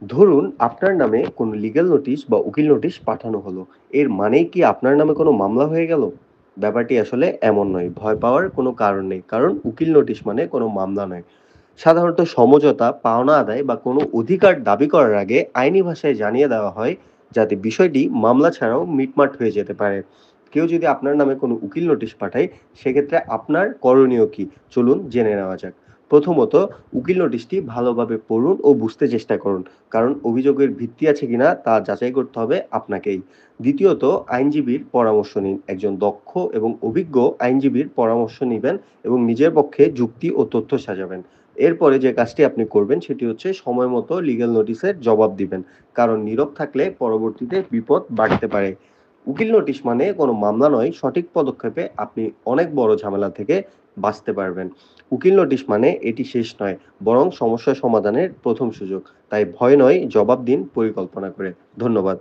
ধরুন আপনার নামে কোনো লিগ্যাল নোটিশ বা উকিল নোটিশ পাঠানো হলো। এর মানেই কি আপনার নামে কোনো মামলা হয়ে গেল? ব্যাপারটি আসলে এমন নয়। ভয় পাওয়ার কোনো কারণ নেই। কারণ উকিল নোটিশ মানে কোনো মামলা নয়। সাধারণত সমঝোতা, পাওনা আদায় বা কোনো অধিকার দাবি করার আগে আইনি ভাষায় জানিয়ে দেওয়া হয়, যাতে বিষয়টি মামলা ছাড়াও মিটমাট হয়ে যেতে পারে। কেউ যদি আপনার নামে কোনো উকিল নোটিশ পাঠায়, সেক্ষেত্রে আপনার করণীয় কি? চলুন জেনে নেওয়া যাক। প্রথমত, উকিল নোটিশটি ভালোভাবে পড়ুন ও বুঝতে চেষ্টা করুন। কারণ অভিযোগের ভিত্তি আছে কিনা তা যাচাই করতে হবে আপনাকেই। দ্বিতীয়ত, আইনজীবীর পরামর্শ নিন। একজন দক্ষ এবং অভিজ্ঞ আইনজীবীর পরামর্শ নিবেন এবং নিজের পক্ষে যুক্তি ও তথ্য সাজাবেন। এরপরে যে কাজটি আপনি করবেন সেটি হচ্ছে সময় মতো লিগ্যাল নোটিশের জবাব দিবেন। কারণ নীরব থাকলে পরবর্তীতে বিপদ বাড়তে পারে। উকিল নোটিশ মানে কোনো মামলা নয়, সঠিক পদক্ষেপে আপনি অনেক বড় ঝামেলা থেকে বাঁচতে পারবেন। উকিল নোটিশ মানে এটি শেষ নয়, বরং সমস্যা সমাধানের প্রথম সুযোগ। তাই ভয় নয়, জবাব দিন পরিকল্পনা করে। ধন্যবাদ।